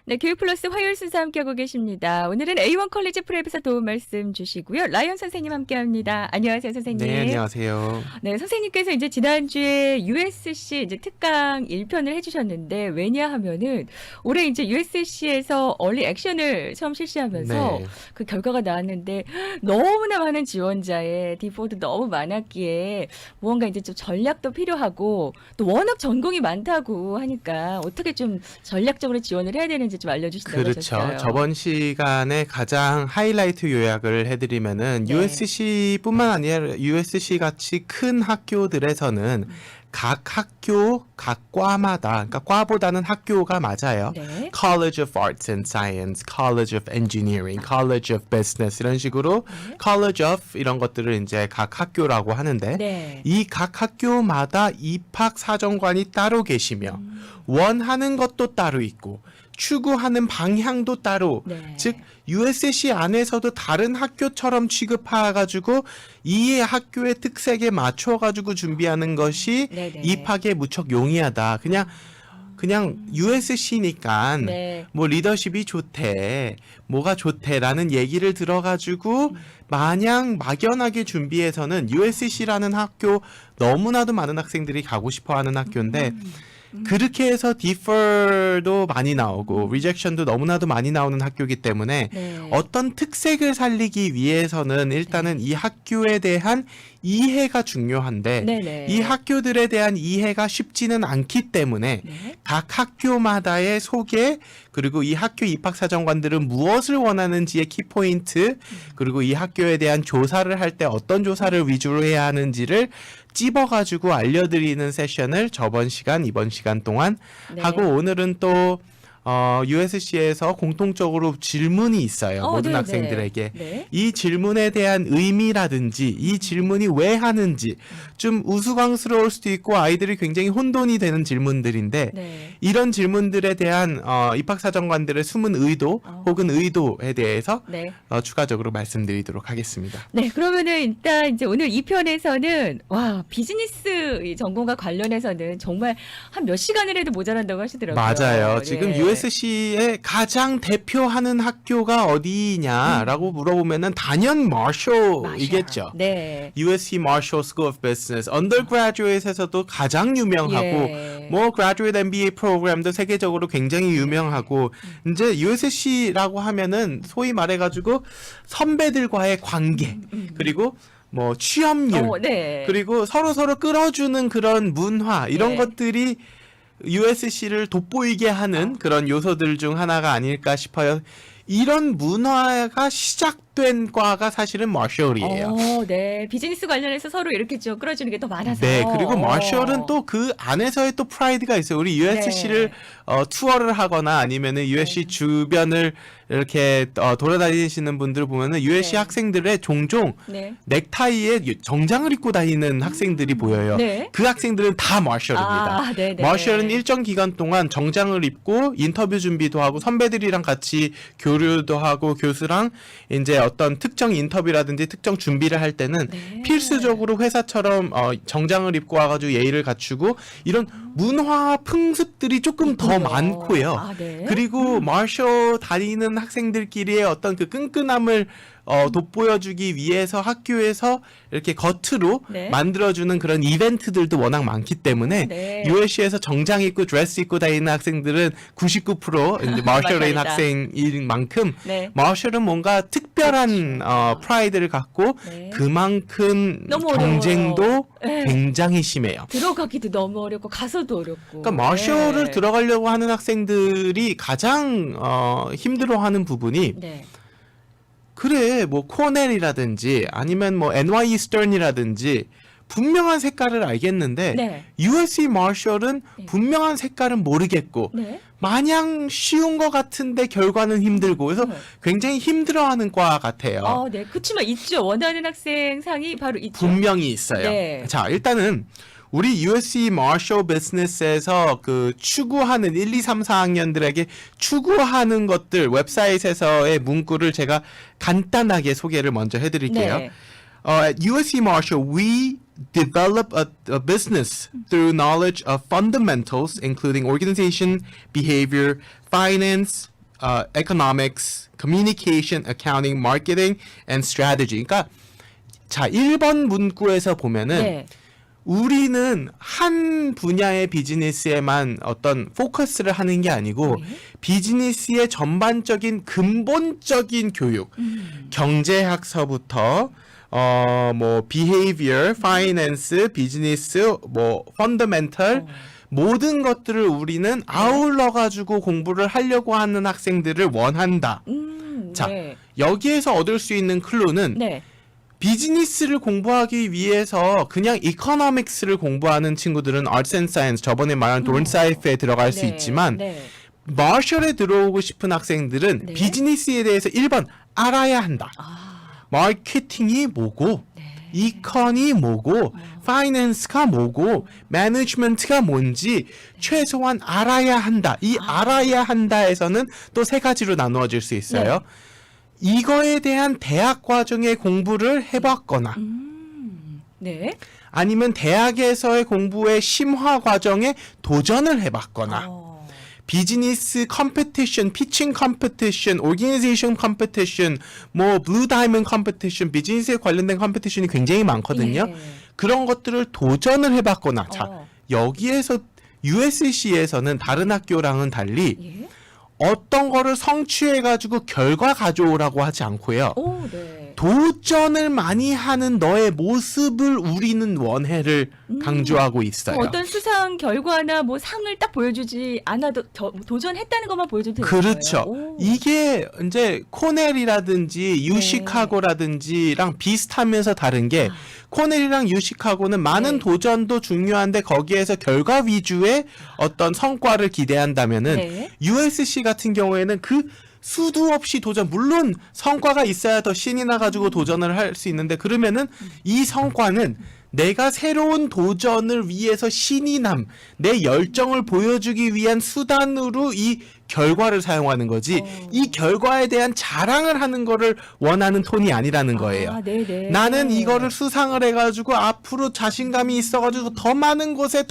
네, 교육 플러스 화요일 순서 함께하고 계십니다. 오늘은 A1 컬리지 프랩에서 도움 말씀 주시고요. 라이언 선생님 함께합니다. 안녕하세요, 선생님. 네, 안녕하세요. 네, 선생님께서 이제 지난주에 USC 이제 특강 1편을 해주셨는데, 왜냐하면은 올해 이제 USC에서 얼리 액션을 처음 실시하면서 네. 그 결과가 나왔는데 너무나 많은 지원자의 디포도 너무 많았기에 무언가 이제 좀 전략도 필요하고 또 워낙 전공이 많다고 하니까 어떻게 좀 전략적으로 지원을 해야 되는지 좀 알려주신다고 그렇죠. 하셨어요. 저번 시간에 가장 하이라이트 요약을 해드리면은 네. USC뿐만 아니라 USC 같이 큰 학교들에서는 각 학교, 각 과마다, 그러니까 과보다는 학교가 맞아요. 네. College of Arts and Science, College of Engineering, College of Business 이런 식으로 네. College of 이런 것들을 이제 각 학교라고 하는데 네. 이 각 학교마다 입학 사정관이 따로 계시며 원하는 것도 따로 있고 추구하는 방향도 따로 네. 즉 USC 안에서도 다른 학교처럼 취급해가지고 이 학교의 특색에 맞춰가지고 준비하는 것이 네네. 입학에 무척 용이하다. 그냥 USC니까 네. 뭐 리더십이 좋대, 뭐가 좋대라는 얘기를 들어가지고 마냥 막연하게 준비해서는 USC라는 학교 너무나도 많은 학생들이 가고 싶어하는 학교인데 그렇게 해서 디퍼도 많이 나오고 리젝션도 너무나도 많이 나오는 학교이기 때문에 네. 어떤 특색을 살리기 위해서는 일단은 이 학교에 대한 이해가 중요한데 네네. 이 학교들에 대한 이해가 쉽지는 않기 때문에 네. 각 학교마다의 소개 그리고 이 학교 입학사정관들은 무엇을 원하는지의 키포인트 그리고 이 학교에 대한 조사를 할 때 어떤 조사를 위주로 해야 하는지를 찝어가지고 알려드리는 세션을 저번 시간, 이번 시간 동안 네. 하고 오늘은 또 USC에서 공통적으로 질문이 있어요. 모든 네네. 학생들에게. 네. 이 질문에 대한 의미라든지 이 질문이 왜 하는지 좀 우스꽝스러울 수도 있고 아이들이 굉장히 혼돈이 되는 질문들인데 네. 이런 질문들에 대한 입학사정관들의 숨은 의도 혹은 의도에 대해서 네. 추가적으로 말씀드리도록 하겠습니다. 네, 그러면은 일단 이제 오늘 2편에서는 와, 비즈니스 이 전공과 관련해서는 정말 한 몇 시간을 해도 모자란다고 하시더라고요. 맞아요. 지금 네. USC의 가장 대표하는 학교가 어디냐라고 물어보면은 단연 마셜이겠죠. 네. USC Marshall School of Business, undergraduate에서도 가장 유명하고 예. 뭐 graduate MBA 프로그램도 세계적으로 굉장히 유명하고 이제 USC라고 하면은 소위 말해가지고 선배들과의 관계 그리고 뭐 취업률 네. 그리고 서로 끌어주는 그런 문화 이런 네. 것들이 USC를 돋보이게 하는 그런 요소들 중 하나가 아닐까 싶어요. 이런 문화가 시작된 과가 사실은 마셜이에요. 네. 비즈니스 관련해서 서로 이렇게 좀 끌어주는 게 더 많아서. 네, 그리고 마셜은 또 그 안에서의 또 프라이드가 있어요. 우리 USC를 투어를 하거나 아니면은 USC 주변을 이렇게 돌아다니시는 분들 보면은 USC 네. 학생들의 종종 네. 넥타이에 정장을 입고 다니는 학생들이 보여요. 네. 그 학생들은 다 마셜입니다. 네네. 마셜은 일정 기간 동안 정장을 입고 인터뷰 준비도 하고 선배들이랑 같이 교류도 하고 교수랑 이제 어떤 특정 인터뷰라든지 특정 준비를 할 때는 네. 필수적으로 회사처럼 정장을 입고 와가지고 예의를 갖추고 이런 문화 풍습들이 조금 더 많고요. 네. 그리고 마셜 다니는 학생들끼리의 어떤 그 끈끈함을 돋보여주기 위해서 학교에서 이렇게 겉으로 네. 만들어주는 그런 이벤트들도 워낙 많기 때문에 네. USC에서 정장 입고 드레스 입고 다니는 학생들은 99% 이제 마셜인 맞습니다. 학생인 만큼 네. 마셜은 뭔가 특별한 프라이드를 갖고 네. 그만큼 너무 어려워요. 경쟁도 네. 굉장히 심해요. 들어가기도 너무 어렵고 가서도 어렵고. 그러니까 마셜을 네. 들어가려고 하는 학생들이 가장 힘들어하는 부분이 네. 그래 뭐 코넬이라든지 아니면 뭐 NYU 스턴이라든지 분명한 색깔을 알겠는데 네. USC 마셜은 네. 분명한 색깔은 모르겠고 네. 마냥 쉬운 것 같은데 결과는 힘들고 그래서 네. 굉장히 힘들어하는 과 같아요. 네. 그렇지만 있죠. 원하는 학생 상이 바로 있죠. 분명히 있어요. 네. 자, 일단은 우리 USC Marshall Business에서 그 추구하는 1, 2, 3, 4학년들에게 추구하는 것들 웹사이트에서의 문구를 제가 간단하게 소개를 먼저 해드릴게요. 네. At USC Marshall, we develop a business through knowledge of fundamentals, including organization, behavior, finance, economics, communication, accounting, marketing, and strategy. 그러니까 자 1번 문구에서 보면은 네. 우리는 한 분야의 비즈니스에만 어떤 포커스를 하는 게 아니고 네. 비즈니스의 전반적인 근본적인 교육, 경제학서부터 뭐 behavior, finance, 비즈니스, 뭐 fundamental 모든 것들을 우리는 아울러 가지고 공부를 하려고 하는 학생들을 원한다. 자, 네. 여기에서 얻을 수 있는 클루는 네. 비즈니스를 공부하기 위해서 그냥 이코노믹스를 공부하는 친구들은 Arts and Science 저번에 말한 돈사이프에 들어갈 수 네. 있지만 네. 마셜에 들어오고 싶은 학생들은 네. 비즈니스에 대해서 1번 알아야 한다. 아, 마케팅이 뭐고 네. 이컨이 뭐고 파이낸스가 뭐고 매니지먼트가 뭔지 최소한 알아야 한다. 이 알아야 한다에서는 또 세 가지로 나누어질 수 있어요. 이거에 대한 대학 과정의 공부를 해봤거나 네. 아니면 대학에서의 공부의 심화 과정에 도전을 해봤거나 비즈니스 컴피티션, 피칭 컴피티션, 오르가니제이션 컴피티션, 뭐 블루 다이먼드 컴피티션, 비즈니스에 관련된 컴피티션이 굉장히 많거든요. 예. 그런 것들을 도전을 해봤거나 자 어. 여기에서 USC에서는 다른 학교랑은 달리 예. 어떤 거를 성취해가지고 결과 가져오라고 하지 않고요. 오, 네. 도전을 많이 하는 너의 모습을 우리는 원해를 강조하고 있어요. 어떤 수상 결과나 뭐 상을 딱 보여주지 않아도 도전했다는 것만 보여줘도 되는 그렇죠. 거예요. 오. 이게 이제 코넬이라든지 유시카고라든지랑 비슷하면서 다른 게 코넬이랑 유시카고는 많은 네. 도전도 중요한데 거기에서 결과 위주의 어떤 성과를 기대한다면은 네. USC 같은 경우에는 그 수도 없이 도전 물론 성과가 있어야 더 신이 나가지고 도전을 할 수 있는데 그러면은 이 성과는 내가 새로운 도전을 위해서 신이 남, 내 열정을 보여주기 위한 수단으로 이 결과를 사용하는 거지 이 결과에 대한 자랑을 하는 거를 원하는 톤이 아니라는 거예요. 아, 네네. 나는 이거를 수상을 해가지고 앞으로 자신감이 있어가지고 더 많은 것에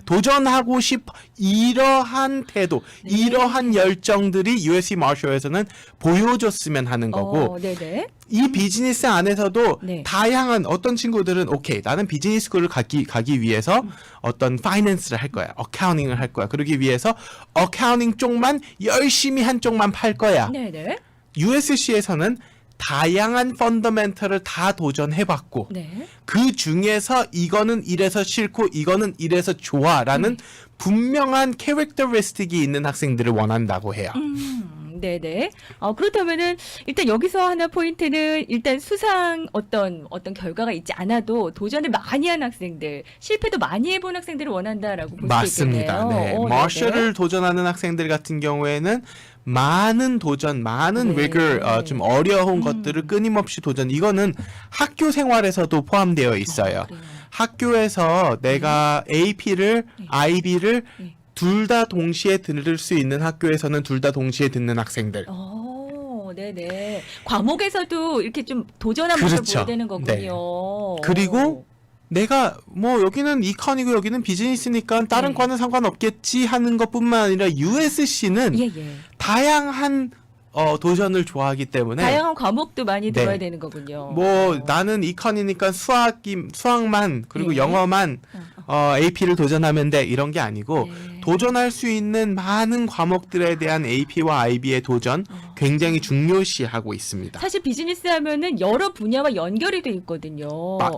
도전하고 싶어 이러한 태도, 이러한 열정들이 USC 마셜에서는 보여줬으면 하는 거고 네네. 이 비즈니스 안에서도 네. 다양한 어떤 친구들은 오케이 나는 비즈니스 스쿨을 가기 위해서 어떤 파이낸스를 할 거야 어카운팅을 할 거야 그러기 위해서 어카운팅 쪽만 열심히 한 쪽만 팔 거야 네네. USC에서는 다양한 펀더멘털을 다 도전해봤고 네. 그 중에서 이거는 이래서 싫고 이거는 이래서 좋아라는 분명한 캐릭터리스틱이 있는 학생들을 원한다고 해요. 네네. 그렇다면은 일단 여기서 하나 포인트는 일단 수상 어떤 결과가 있지 않아도 도전을 많이 한 학생들, 실패도 많이 해본 학생들을 원한다라고 볼 수 맞습니다. 있겠네요. 네. 네네. 마셜을 도전하는 학생들 같은 경우에는 많은 도전, 많은 네. 리그, 좀 어려운 것들을 끊임없이 도전. 이거는 학교 생활에서도 포함되어 있어요. 그래요. 학교에서 내가 AP를, IB를 네. 둘 다 동시에 들을 수 있는 학교에서는 둘 다 동시에 듣는 학생들. 네네. 과목에서도 이렇게 좀 도전한 모습을 그렇죠. 보여야 되는 거군요. 네. 그리고 내가 뭐 여기는 이컨이고 여기는 비즈니스니까 다른 네. 과는 상관없겠지 하는 것뿐만 아니라 USC는 예. 다양한 도전을 좋아하기 때문에 다양한 과목도 많이 네. 들어야 되는 거군요. 뭐 나는 이컨이니까 수학만 그리고 네. 영어만 AP를 도전하면 돼 이런 게 아니고 네. 도전할 수 있는 많은 과목들에 대한 AP와 IB의 도전 굉장히 중요시하고 있습니다. 사실 비즈니스 하면은 여러 분야와 연결이 돼 있거든요.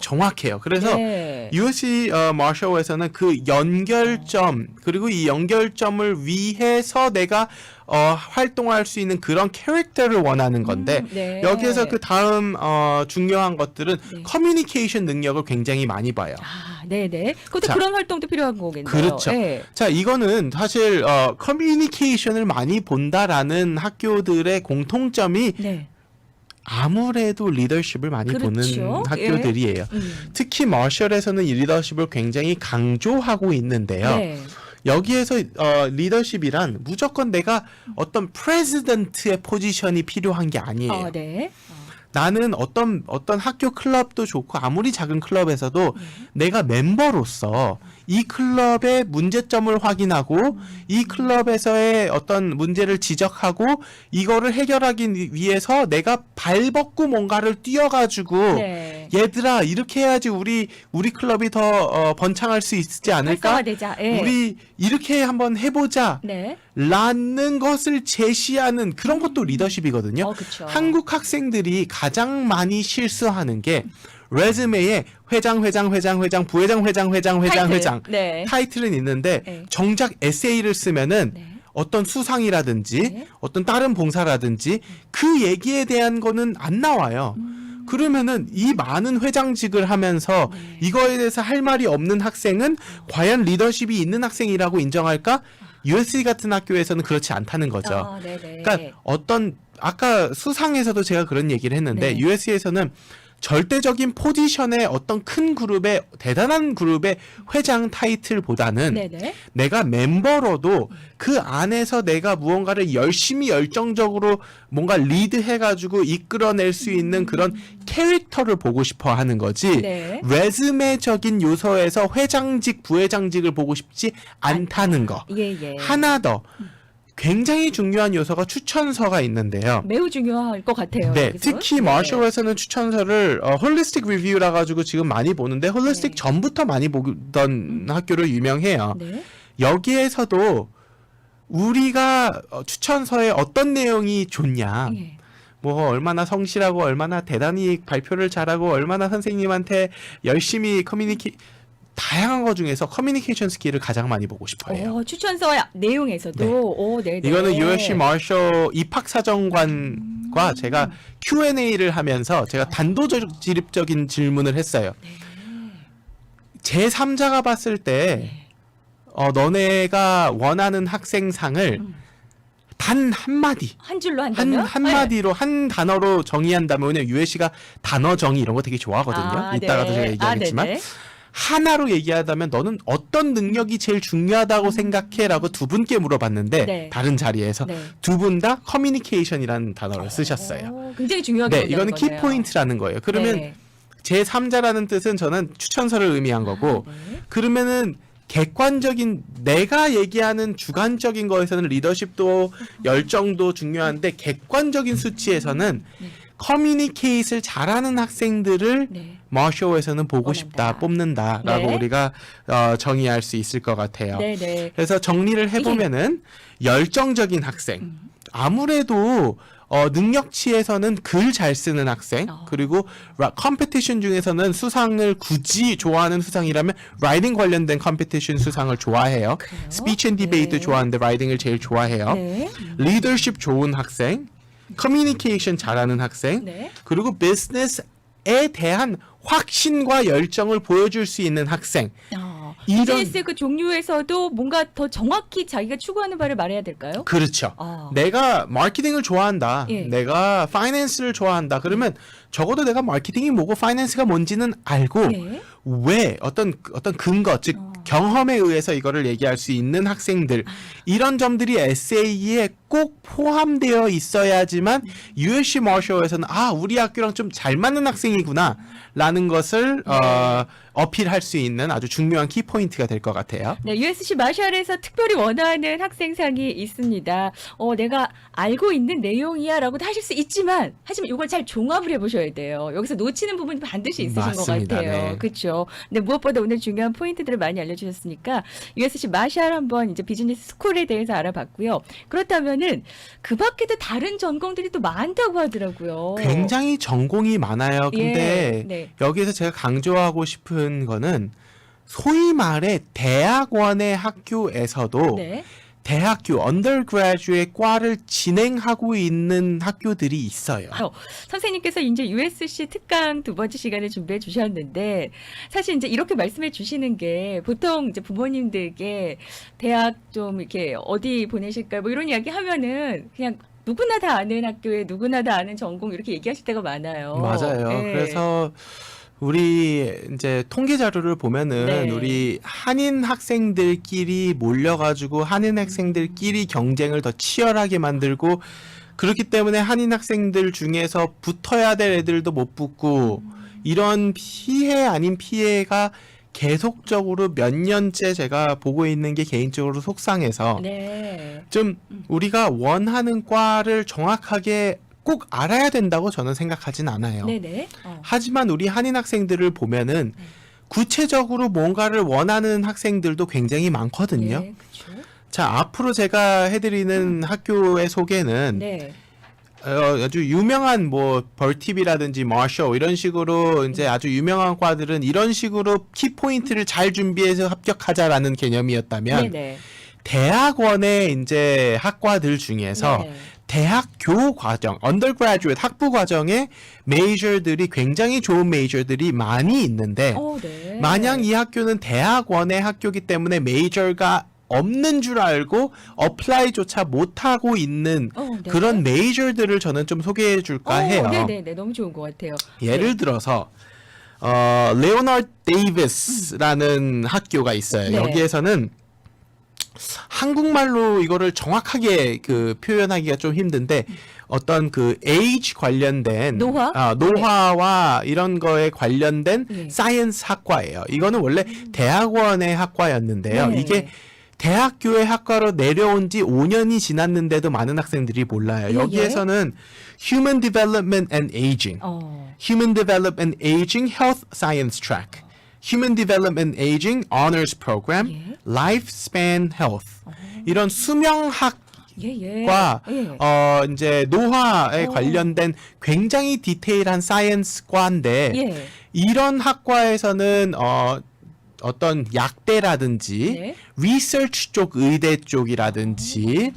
정확해요. 그래서 네. USC 마셜에서는 그 연결점 그리고 이 연결점을 위해서 내가 활동할 수 있는 그런 캐릭터를 원하는 건데 네. 여기에서 그 다음 중요한 것들은 네. 커뮤니케이션 능력을 굉장히 많이 봐요. 네네. 그것도 자, 그런 활동도 필요한 거겠네요. 그렇죠. 네. 자, 이거는 사실 커뮤니케이션을 많이 본다라는 학교들의 공통점이 네. 아무래도 리더십을 많이 그렇죠. 보는 학교들이에요. 특히 마셜에서는 이 리더십을 굉장히 강조하고 있는데요. 네. 여기에서 리더십이란 무조건 내가 어떤 프레지던트의 포지션이 필요한 게 아니에요. 네. 나는 어떤 학교 클럽도 좋고 아무리 작은 클럽에서도 내가 멤버로서 이 클럽의 문제점을 확인하고 이 클럽에서의 어떤 문제를 지적하고 이거를 해결하기 위해서 내가 발벗고 뭔가를 뛰어가지고 네. 얘들아 이렇게 해야지 우리 클럽이 더 번창할 수 있지 않을까? 활성화되자. 예. 우리 이렇게 한번 해보자. 네. 라는 것을 제시하는 그런 것도 리더십이거든요. 그쵸. 한국 학생들이 가장 많이 실수하는 게 레즈메에 회장, 부회장, 회장 네. 타이틀은 있는데 네. 정작 에세이를 쓰면은 네. 어떤 수상이라든지 네. 어떤 다른 봉사라든지 그 얘기에 대한 거는 안 나와요. 그러면은 이 많은 회장직을 하면서 네. 이거에 대해서 할 말이 없는 학생은 과연 리더십이 있는 학생이라고 인정할까? USC 같은 학교에서는 그렇지 않다는 거죠. 네네. 그러니까 어떤 아까 수상에서도 제가 그런 얘기를 했는데 네. USC에서는 절대적인 포지션의 어떤 큰 그룹의 대단한 그룹의 회장 타이틀보다는 네네. 내가 멤버로도 그 안에서 내가 무언가를 열심히 열정적으로 뭔가 리드해가지고 이끌어낼 수 있는 그런 캐릭터를 보고 싶어 하는 거지 네. 레즈메적인 요소에서 회장직, 부회장직을 보고 싶지 않다는 거. 예. 하나 더 굉장히 중요한 요소가 추천서가 있는데요. 매우 중요할 것 같아요. 네, 여기서. 특히 네. 마셜에서는 추천서를 홀리스틱 리뷰라 가지고 지금 많이 보는데 홀리스틱 네. 전부터 많이 보던 학교로 유명해요. 네. 여기에서도 우리가 추천서에 어떤 내용이 좋냐, 예. 뭐 얼마나 성실하고 얼마나 대단히 발표를 잘하고 얼마나 선생님한테 열심히 다양한 것 중에서 커뮤니케이션 스킬을 가장 많이 보고 싶어요. 추천서 내용에서도. 네네. 이거는 USC 마셜 입학사정관과 제가 Q&A를 하면서 제가 단도직입적인 질문을 했어요. 제3자가 봤을 때 너네가 원하는 학생상을 단 한마디 한 줄로 한다면? 한마디로 한 단어로 정의한다면 왜냐면 USC가 단어 정의 이런 거 되게 좋아하거든요. 이따가도 제가 얘기하겠지만 네네. 하나로 얘기하다면 너는 어떤 능력이 제일 중요하다고 생각해?라고 두 분께 물어봤는데 네. 다른 자리에서 네. 두 분 다 커뮤니케이션이라는 단어를 쓰셨어요. 굉장히 중요하게 네, 이거는 본다는 거네요. 키포인트라는 거예요. 그러면 네. 제3자라는 뜻은 저는 추천서를 의미한 거고 네. 그러면은 객관적인 내가 얘기하는 주관적인 거에서는 리더십도 열정도 중요한데 객관적인 수치에서는 커뮤니케이트를 잘하는 학생들을 네. 마쇼에서는 보고 원한다. 싶다, 뽑는다라고 네. 우리가 정의할 수 있을 것 같아요. 네네. 그래서 정리를 해보면은 열정적인 학생, 아무래도 능력치에서는 글 잘 쓰는 학생, 그리고 컴피티션 중에서는 수상을 굳이 좋아하는 수상이라면 라이딩 관련된 컴피티션 수상을 좋아해요. 그래요? 스피치 앤 디베이트 네. 좋아하는데 라이딩을 제일 좋아해요. 네. 리더십 좋은 학생, 커뮤니케이션 잘하는 학생, 네. 그리고 비즈니스에 대한 확신과 열정을 보여줄 수 있는 학생. 이런- 비즈니스 그 종류에서도 뭔가 더 정확히 자기가 추구하는 바를 말해야 될까요? 그렇죠. 아. 내가 마케팅을 좋아한다. 예. 내가 파이낸스를 좋아한다. 그러면 적어도 내가 마케팅이 뭐고 파이낸스가 뭔지는 알고 예. 왜 어떤 근거 즉 경험에 의해서 이거를 얘기할 수 있는 학생들 이런 점들이 에세이에 꼭 포함되어 있어야지만 USC 마셜에서는 우리 학교랑 좀 잘 맞는 학생이구나 라는 것을 어필할 수 있는 아주 중요한 키포인트가 될 것 같아요. 네, USC 마샬에서 특별히 원하는 학생상이 있습니다. 내가 알고 있는 내용이야라고도 하실 수 있지만, 하지만 이걸 잘 종합을 해보셔야 돼요. 여기서 놓치는 부분이 반드시 있으신 맞습니다. 것 같아요. 네. 그렇죠. 근데 무엇보다 오늘 중요한 포인트들을 많이 알려주셨으니까 USC 마샬 한번 이제 비즈니스 스쿨에 대해서 알아봤고요. 그렇다면은 그 밖에도 다른 전공들이 또 많다고 하더라고요. 굉장히 전공이 많아요. 근데 네. 여기에서 제가 강조하고 싶은 거는 소위 말해 대학원의 학교에서도 네. 대학교 언더그래주에이트 과를 진행하고 있는 학교들이 있어요. 선생님께서 이제 USC 특강 2번째 시간을 준비해 주셨는데 사실 이제 이렇게 말씀해 주시는 게 보통 이제 부모님들께 대학 좀 이렇게 어디 보내실까 뭐 이런 이야기 하면은 그냥 누구나 다 아는 학교에 누구나 다 아는 전공 이렇게 얘기하실 때가 많아요. 맞아요. 네. 그래서 우리 이제 통계 자료를 보면은 네. 우리 한인 학생들끼리 몰려가지고 한인 학생들끼리 경쟁을 더 치열하게 만들고 그렇기 때문에 한인 학생들 중에서 붙어야 될 애들도 못 붙고 이런 피해 아닌 피해가 계속적으로 몇 년째 제가 보고 있는 게 개인적으로 속상해서 네. 좀 우리가 원하는 과를 정확하게 꼭 알아야 된다고 저는 생각하진 않아요. 네네. 하지만 우리 한인 학생들을 보면은 구체적으로 뭔가를 원하는 학생들도 굉장히 많거든요. 네, 그렇죠. 자, 앞으로 제가 해드리는 학교의 소개는 네. 아주 유명한 뭐 벌팁이라든지 마셔 이런 식으로 이제 아주 유명한 과들은 이런 식으로 키포인트를 잘 준비해서 합격하자라는 개념이었다면 네네. 대학원의 이제 학과들 중에서 네. 대학교 과정, undergraduate 학부 과정의 메이저들이 굉장히 좋은 메이저들이 많이 있는데 네. 마냥 이 학교는 대학원의 학교이기 때문에 메이저가 없는 줄 알고 어플라이조차 못하고 있는 네. 그런 메이저들을 저는 좀 소개해 줄까 해요. 네네네. 너무 좋은 것 같아요. 예를 들어서 레오나르드 데이비스라는 학교가 있어요. 네. 여기에서는 한국말로 이거를 정확하게 그 표현하기가 좀 힘든데 어떤 그 age 관련된 노화? 노화와 이런 거에 관련된 네. 사이언스 학과예요. 이거는 원래 대학원의 학과였는데요. 네. 이게 대학교의 학과로 내려온 지 5년이 지났는데도 많은 학생들이 몰라요. 예, 여기에서는 Human Development and Aging, Human Development and Aging Health Science Track, Human Development and Aging Honors Program, 예. Lifespan Health 이런 수명학 예. 과 예. 이제 노화에 관련된 굉장히 디테일한 사이언스과인데 예. 이런 학과에서는 어떤 약대라든지 네. 리서치 쪽 의대 쪽이라든지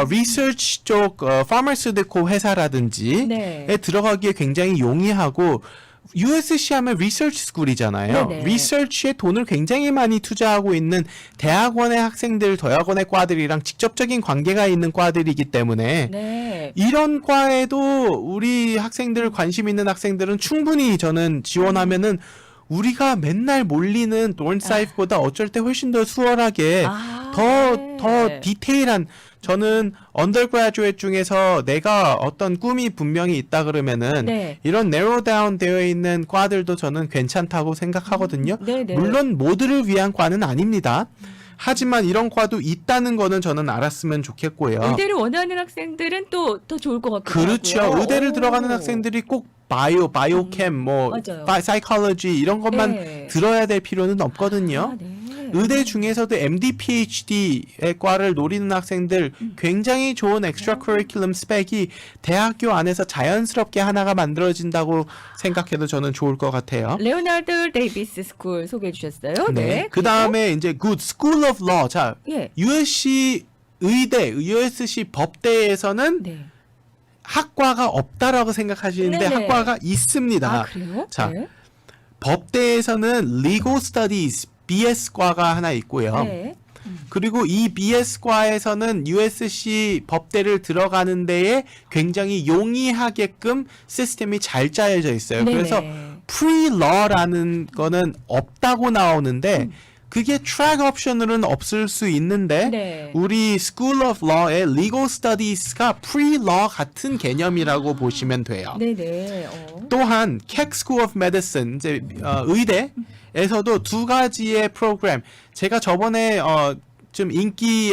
리서치 쪽 파마스티컬 회사라든지에 네. 들어가기에 굉장히 용이하고 USC 하면 리서치 스쿨이잖아요. 네네. 리서치에 돈을 굉장히 많이 투자하고 있는 대학원의 학생들, 대학원의 과들이랑 직접적인 관계가 있는 과들이기 때문에 네. 이런 과에도 우리 학생들 관심 있는 학생들은 충분히 저는 지원하면은 우리가 맨날 몰리는 돈사이프보다 어쩔 때 훨씬 더 수월하게 더 디테일한 저는 언더그라듀에이트 중에서 내가 어떤 꿈이 분명히 있다 그러면은 네. 이런 네로 다운 되어 있는 과들도 저는 괜찮다고 생각하거든요. 네네. 물론 모두를 위한 과는 아닙니다. 하지만 이런 과도 있다는 거는 저는 알았으면 좋겠고요. 의대를 원하는 학생들은 또 더 좋을 것 같기도 그렇죠. 하고요. 의대를 오. 들어가는 학생들이 꼭 바이오캠, 뭐 맞아요. 사이콜로지 이런 것만 네. 들어야 될 필요는 없거든요. 네. 의대 중에서도 MD, PhD의 과를 노리는 학생들 굉장히 좋은 엑스트라 커리큘럼 스펙이 대학교 안에서 자연스럽게 하나가 만들어진다고 생각해도 저는 좋을 것 같아요. 레오나르드 데이비스 스쿨 소개해 주셨어요. 네. 그 다음에 이제 Good School of Law. 자, 예. USC 의대, USC 법대에서는 네. 학과가 없다라고 생각하시는데 네네. 학과가 있습니다. 아, 그래요? 자, 네. 법대에서는 Legal Studies BS과가 하나 있고요. 네. 그리고 이 BS과에서는 USC 법대를 들어가는 데에 굉장히 용이하게끔 시스템이 잘 짜여져 있어요. 네네. 그래서 Pre-Law라는 거는 없다고 나오는데 그게 트랙 옵션으로는 없을 수 있는데 네. 우리 School of Law의 Legal Studies가 Pre-Law 같은 개념이라고 보시면 돼요. 네네. 또한 Keck School of Medicine 이제 의대에서도 두 가지의 프로그램 제가 저번에 좀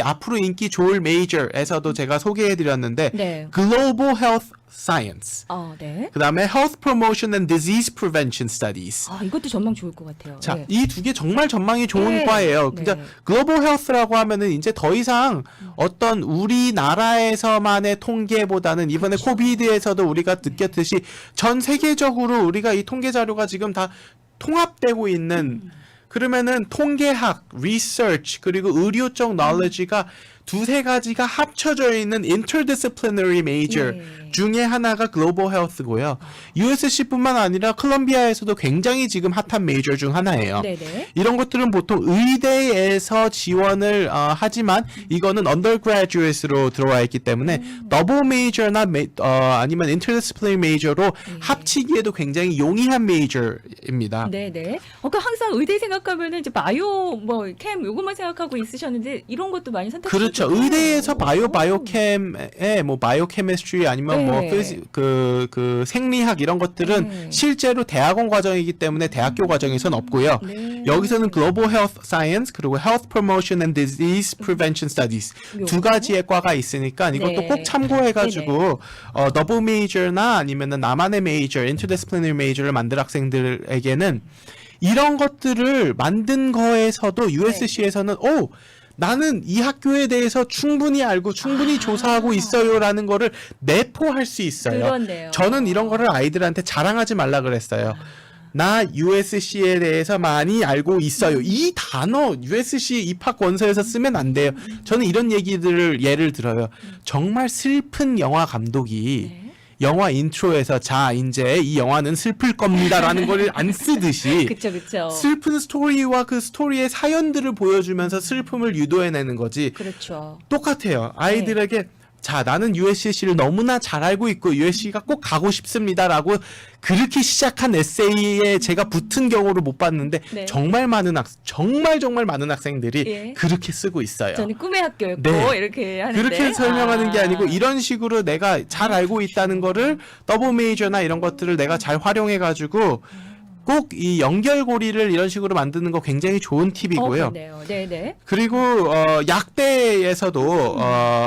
앞으로 인기 좋을 메이저에서도 제가 소개해드렸는데 네. Global Health Science 네. 그 다음에 Health Promotion and Disease Prevention Studies 이것도 전망 좋을 것 같아요. 자, 네. 이 두 개 정말 전망이 좋은 네. 과예요. 네. 그러니까 글로벌 헬스라고 하면은 이제 더 이상 어떤 우리나라에서만의 통계보다는 이번에 코비드에서도 우리가 느꼈듯이 전 세계적으로 우리가 이 통계 자료가 지금 다 통합되고 있는 그러면은 통계학, 리서치 그리고 의료 쪽 knowledge가 두세 가지가 합쳐져 있는 interdisciplinary major 네. 중에 하나가 글로벌 헬스고요. USC뿐만 아니라 콜롬비아에서도 굉장히 지금 핫한 메이저 중 하나예요. 네네. 이런 것들은 보통 의대에서 지원을 하지만 이거는 undergraduate로 들어와 있기 때문에 더블 메이저나 아니면 interdisciplinary 메이저로 합치기에도 굉장히 용이한 메이저입니다. 네네. 그 항상 의대 생각하면은 이제 바이오 캠 요것만 생각하고 있으셨는데 이런 것도 많이 선택하셔도 그렇죠. 그렇죠. 의대에서 바이오캠에 뭐 바이오케미스트리 아니면 뭐 네. 그 생리학 이런 것들은 네. 실제로 대학원 과정이기 때문에 대학교 과정에선 없고요. 네. 여기서는 Global Health Science 그리고 Health Promotion and Disease Prevention Studies 두 요거. 가지의 과가 있으니까 이것도 네. 꼭 참고해가지고 더블 메이저나 아니면은 나만의 메이저, 인터디스플리너리 메이저를 만들 학생들에게는 이런 것들을 만든 거에서도 USC에서는 나는 이 학교에 대해서 충분히 알고 충분히 조사하고 있어요라는 거를 내포할 수 있어요. 그렇네요. 저는 이런 거를 아이들한테 자랑하지 말라 그랬어요. 나 USC에 대해서 많이 알고 있어요. 이 단어 USC 입학 원서에서 쓰면 안 돼요. 저는 이런 얘기들을 예를 들어요. 정말 슬픈 영화 감독이 네. 영화 인트로에서 자 이제 이 영화는 슬플 겁니다라는 걸 안 쓰듯이 그쵸. 슬픈 스토리와 그 스토리의 사연들을 보여주면서 슬픔을 유도해내는 거지. 그렇죠. 똑같아요. 아이들에게 자 나는 USC를 너무나 잘 알고 있고 USC가 꼭 가고 싶습니다라고 그렇게 시작한 에세이에 제가 붙은 경우를 못 봤는데 네. 정말 많은 정말 많은 학생들이 예. 그렇게 쓰고 있어요. 저는 꿈의 학교였고 네. 이렇게 하는데 그렇게 설명하는 게 아니고 이런 식으로 내가 잘 알고 있다는 거를 더블 메이저나 이런 것들을 내가 잘 활용해 가지고 꼭 이 연결고리를 이런 식으로 만드는 거 굉장히 좋은 팁이고요. 그렇네요. 네네. 그리고 약대에서도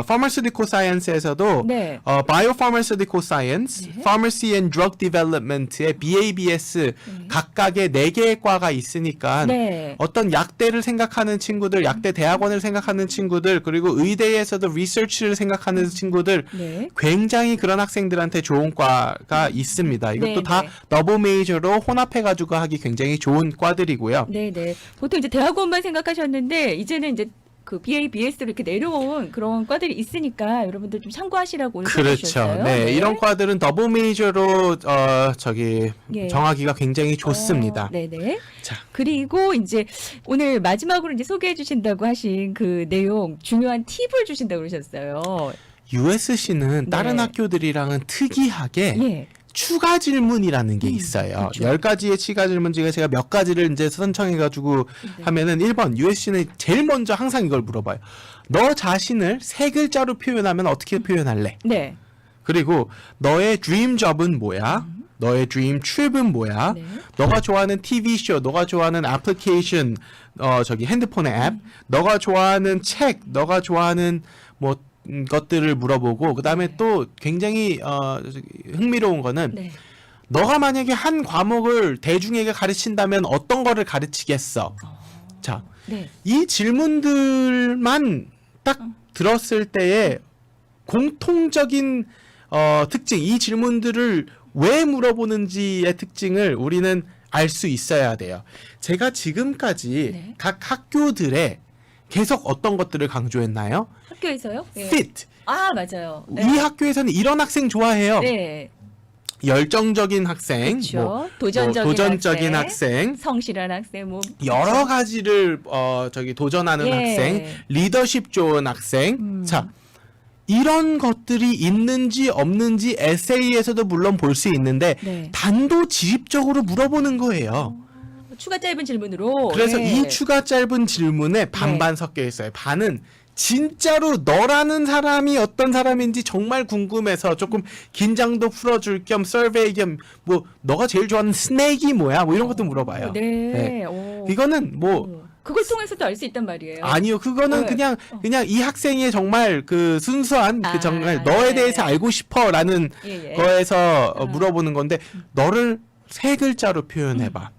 pharmaceutical science에서도 네. biopharmaceutical science, 네. pharmacy and drug development의 BABS 각각의 4개의 과가 있으니까 네. 어떤 약대를 생각하는 친구들, 약대 대학원을 생각하는 친구들, 그리고 의대에서도 리서치를 생각하는 친구들 네. 굉장히 그런 학생들한테 좋은 과가 있습니다. 이것도 네, 다 네. 더블 메이저로 혼합해가지고 하기 굉장히 좋은 과들이고요. 네네. 보통 이제 대학원만 생각하셨는데 이제는 이제 그 BA, BS로 이렇게 내려온 그런 과들이 있으니까 여러분들 좀 참고하시라고 오늘 그렇죠. 소개해주셨어요. 네, 이런 과들은 더블 메이저로 예. 정하기가 굉장히 좋습니다. 네네. 자. 그리고 이제 오늘 마지막으로 이제 소개해 주신다고 하신 그 내용 중요한 팁을 주신다고 그러셨어요. USC는 다른 네. 학교들이랑은 특이하게 예. 추가 질문이라는 게 있어요. 그렇죠. 10가지의 추가 질문 중에 제가 몇 가지를 이제 선정해가지고 하면은 1번, USC는 제일 먼저 항상 이걸 물어봐요. 너 자신을 3글자로 표현하면 어떻게 표현할래? 네. 그리고 너의 드림 잡은 뭐야? 너의 드림 트립은 뭐야? 네. 너가 좋아하는 TV 쇼, 너가 좋아하는 애플리케이션, 핸드폰의 앱, 너가 좋아하는 책, 너가 좋아하는 뭐 것들을 물어보고 그다음에 또 굉장히 흥미로운 거는 네. 너가 만약에 한 과목을 대중에게 가르친다면 어떤 거를 가르치겠어? 자, 네. 이 질문들만 딱 들었을 때에 공통적인 특징, 이 질문들을 왜 물어보는지의 특징을 우리는 알 수 있어야 돼요. 제가 지금까지 네. 각 학교들에 계속 어떤 것들을 강조했나요? 학교에서요? 예. fit. 아, 맞아요. 이 학교에서는 이런 학생 좋아해요. 네. 열정적인 학생, 그렇죠. 뭐 도전적인 학생, 성실한 학생, 뭐 여러 가지를 도전하는 예. 학생, 리더십 좋은 학생. 자, 이런 것들이 있는지 없는지 에세이에서도 물론 볼 수 있는데 네. 단도직입적으로 물어보는 거예요. 추가 짧은 질문으로. 그래서 예. 이 추가 짧은 질문에 반반 섞여 있어요. 반은 진짜로 너라는 사람이 어떤 사람인지 정말 궁금해서 조금 긴장도 풀어줄 겸 서베이 겸 뭐 너가 제일 좋아하는 스낵이 뭐야? 뭐 이런 것도 물어봐요. 네. 오. 이거는 뭐 그걸 통해서도 알 수 있단 말이에요. 아니요. 그거는 네. 그냥 이 학생이 정말 그 순수한 그 정말 너에 네. 대해서 알고 싶어라는 예. 거에서 물어보는 건데 너를 3글자로 표현해 봐.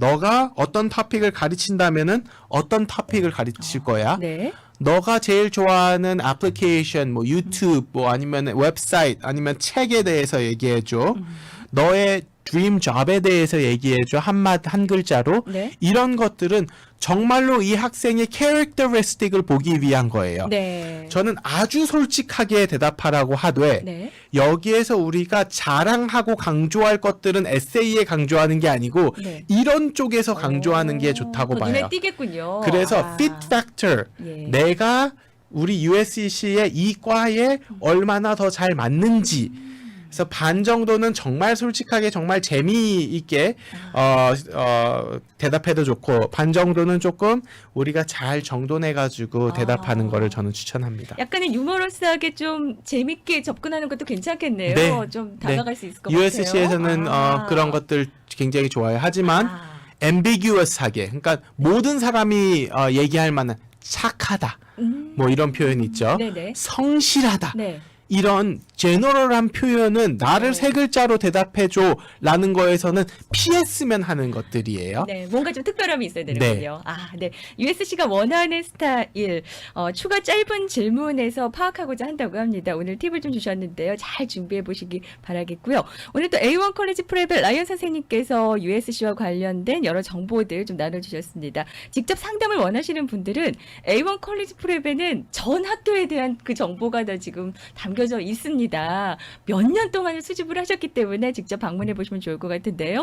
너가 어떤 토픽을 가르친다면은 어떤 토픽을 가르칠 거야? 네. 너가 제일 좋아하는 애플리케이션, 뭐 유튜브, 뭐 아니면 웹사이트, 아니면 책에 대해서 얘기해줘. 너의 드림 잡에 대해서 얘기해줘. 한 글자로. 네. 이런 것들은 정말로 이 학생의 캐릭터리스틱을 보기 위한 거예요. 네. 저는 아주 솔직하게 대답하라고 하되 네. 여기에서 우리가 자랑하고 강조할 것들은 에세이에 강조하는 게 아니고 네. 이런 쪽에서 강조하는 게 좋다고 더 봐요. 눈에 띄겠군요. 그래서 아. fit factor, 예. 내가 우리 USC의 이 과에 얼마나 더 잘 맞는지 그래서 반 정도는 정말 솔직하게 정말 재미있게 대답해도 좋고 반 정도는 조금 우리가 잘 정돈해가지고 대답하는 거를 저는 추천합니다. 약간은 유머러스하게 좀 재밌게 접근하는 것도 괜찮겠네요. 네. 좀 다가갈 수 있을 것 같아요. USC에서는 그런 것들 굉장히 좋아요. 하지만 ambiguous하게, 그러니까 모든 사람이 얘기할 만한 착하다, 뭐 이런 표현 있죠. 네네. 성실하다. 네. 이런 제너럴한 표현은 나를 세 글자로 대답해줘라는 거에서는 피했으면 하는 것들이에요. 네, 뭔가 좀 특별함이 있어야 되는군요. 네. USC가 원하는 스타일, 추가 짧은 질문에서 파악하고자 한다고 합니다. 오늘 팁을 좀 주셨는데요. 잘 준비해 보시기 바라겠고요. 오늘 또 A1 컬리지 프랩의 라이언 선생님께서 USC와 관련된 여러 정보들 좀 나눠주셨습니다. 직접 상담을 원하시는 분들은 A1 컬리지 프랩에는 전 학교에 대한 그 정보가 다 지금 담겨져 있습니다. 몇 년 동안을 수집을 하셨기 때문에 직접 방문해 보시면 좋을 것 같은데요.